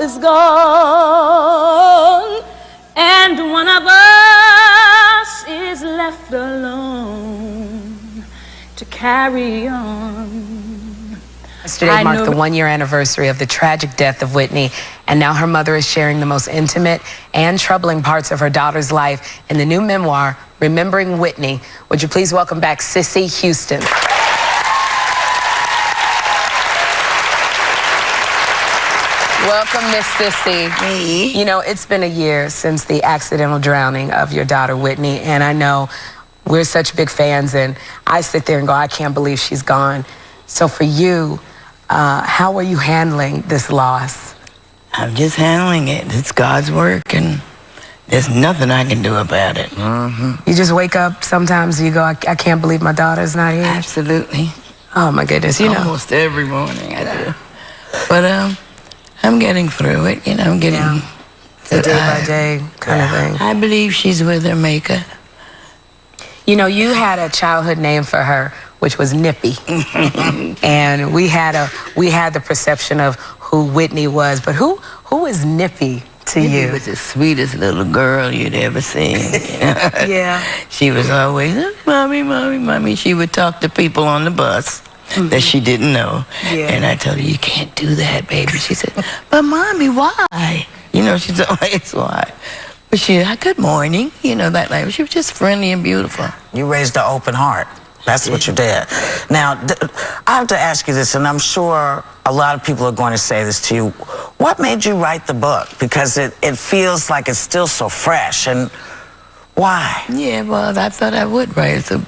is gone, and one of us is left alone to carry on. Yesterday marked the one-year anniversary of the tragic death of Whitney, and now her mother is sharing the most intimate and troubling parts of her daughter's life in the new memoir, Remembering Whitney. Would you please welcome back Cissy Houston? Welcome, Miss Cissy. Hey. You know, it's been a year since the accidental drowning of your daughter, Whitney, and I know we're such big fans, and I sit there and go, I can't believe she's gone. So for you, how are you handling this loss? I'm just handling it. It's God's work, and there's nothing I can do about it. You just wake up sometimes, you go, I can't believe my daughter's not here? Absolutely. Oh, my goodness, you know. Almost every morning I do. But I'm getting through it. You know, I'm getting... Day by day kind of thing. I believe she's with her maker. You know, you had a childhood name for her, which was Nippy. And we had the perception of who Whitney was, but who is Nippy to you? Nippy was the sweetest little girl you'd ever seen. Yeah. She was always, mommy, mommy, mommy. She would talk to people on the bus that she didn't know. Yeah. And I told her, you can't do that, baby. She said, but mommy, why? You know, she's always, why? But she, good morning, you know, that language. She was just friendly and beautiful. You raised an open heart. That's what you did. Now, I have to ask you this, and I'm sure a lot of people are going to say this to you. What made you write the book? Because it feels like it's still so fresh, and why? Yeah, well, I thought I would write it. So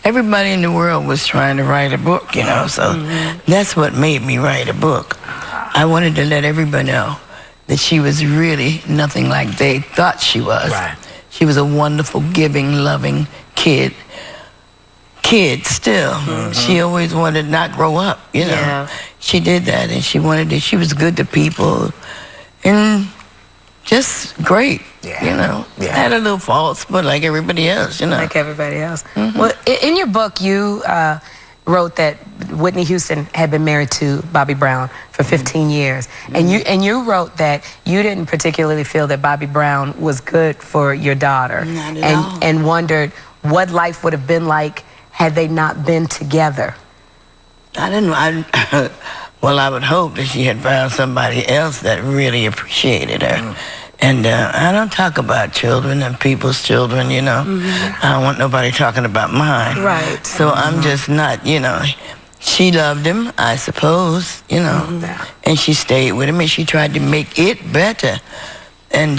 everybody in the world was trying to write a book, you know, so that's what made me write a book. I wanted to let everybody know that she was really nothing like they thought she was. Right. She was a wonderful, giving, loving kid still. She always wanted to not grow up, you know. Yeah. She did that, and she was good to people, and just great, you know. Yeah. Had a little faults, but like everybody else, you know. Like everybody else. Well, in your book, you wrote that Whitney Houston had been married to Bobby Brown for 15 years. And you wrote that you didn't particularly feel that Bobby Brown was good for your daughter. Not at all. And wondered what life would have been like had they not been together. Well, I would hope that she had found somebody else that really appreciated her. And I don't talk about children and people's children, you know. I don't want nobody talking about mine. Right. So I'm just not, you know. She loved him, I suppose, you know. And she stayed with him, and she tried to make it better. And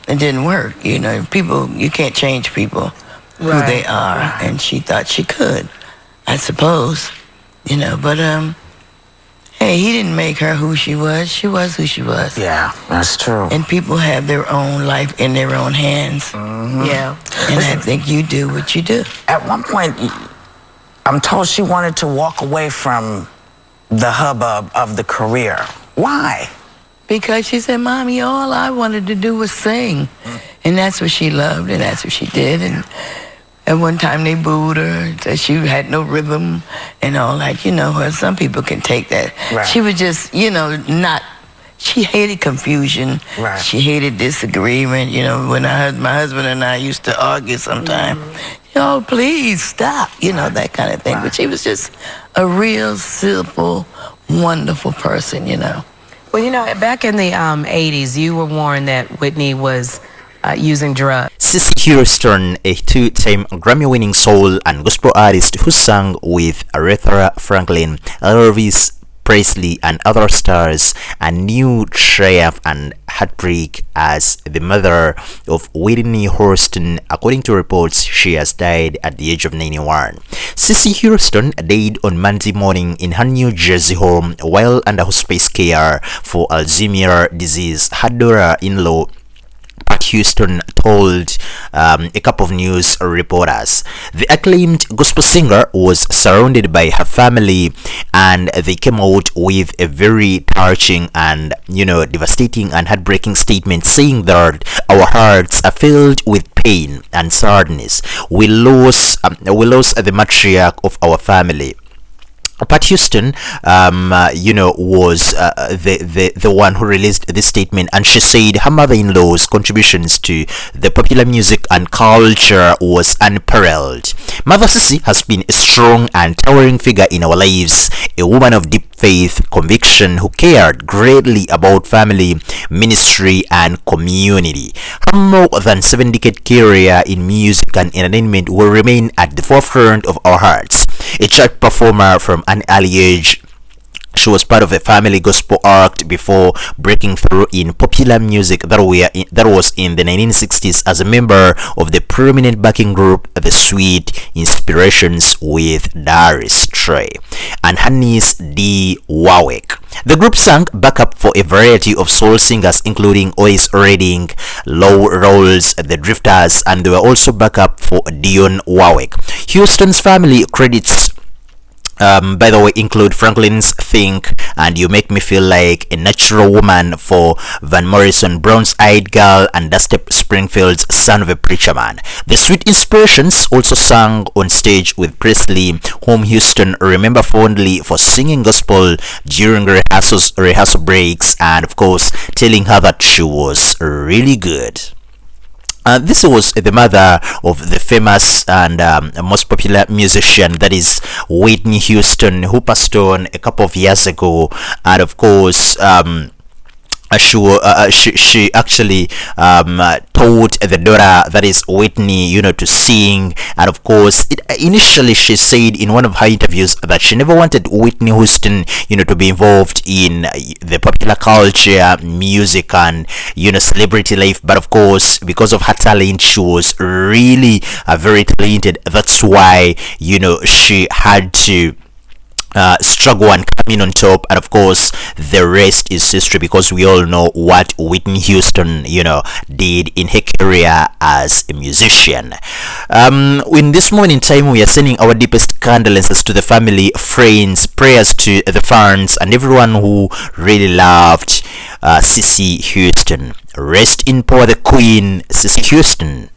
it didn't work, you know. People, you can't change people who they are. And she thought she could, I suppose, you know. But hey, he didn't make her who she was. She was who she was. Yeah, that's true. And people have their own life in their own hands. Yeah. And I think you do what you do. At one point, I'm told she wanted to walk away from the hubbub of the career. Why? Because she said, Mommy, all I wanted to do was sing. And that's what she loved, and that's what she did. And at one time they booed her, that she had no rhythm and all that. You know, some people can take that. Right. She was just, you know, she hated confusion. Right. She hated disagreement. You know, when my husband and I used to argue sometime, oh, please stop, you know, that kind of thing. But she was just a real simple, wonderful person, you know. Well, you know, back in the 80s, you were warned that Whitney was using drugs. Cissy Houston, a two-time Grammy-winning soul and gospel artist who sang with Aretha Franklin, Elvis Presley, and other stars, a new triumph and heartbreak as the mother of Whitney Houston. According to reports, she has died at the age of 91. Cissy Houston died on Monday morning in her New Jersey home while under hospice care for Alzheimer's disease. Her daughter-in-law Houston told a couple of news reporters. The acclaimed gospel singer was surrounded by her family, and they came out with a very touching and, you know, devastating and heartbreaking statement saying that our hearts are filled with pain and sadness. We lost the matriarch of our family. Pat Houston, was the one who released this statement, and she said her mother-in-law's contributions to the popular music and culture was unparalleled. Mother Cissy has been a strong and towering figure in our lives, a woman of deep faith, conviction, who cared greatly about family, ministry, and community. Her more than 7-decade career in music and entertainment will remain at the forefront of our hearts. A church performer from an early age, she was part of a family gospel act before breaking through in popular music that was in the 1960s as a member of the prominent backing group The Sweet Inspirations with Doris Trey and her niece Dee Warwick. The group sang backup for a variety of soul singers including Otis Redding, Low Rolls, The Drifters, and they were also backup for Dionne Warwick. Houston's family credits by the way include Franklin's Think and You Make Me Feel Like a Natural Woman for Van Morrison, Brown's Eyed Girl, and Dusty Springfield's Son of a Preacher Man. The Sweet Inspirations also sang on stage with Presley, whom Houston remember fondly for singing gospel during rehearsal breaks, and of course telling her that she was really good. This was the mother of the famous and most popular musician, that is Whitney Houston, who passed on a couple of years ago. And of course, she actually taught the daughter, that is Whitney, to sing. And of course, initially she said in one of her interviews that she never wanted Whitney Houston, to be involved in the popular culture, music, and celebrity life. But of course, because of her talent, she was really very talented. That's why she had to struggle and come in on top, and of course the rest is history, because we all know what Whitney Houston did in her career as a musician. In this moment in time, we are sending our deepest condolences to the family, friends, prayers to the fans, and everyone who really loved Cissy Houston. Rest in power, the Queen, Cissy Houston.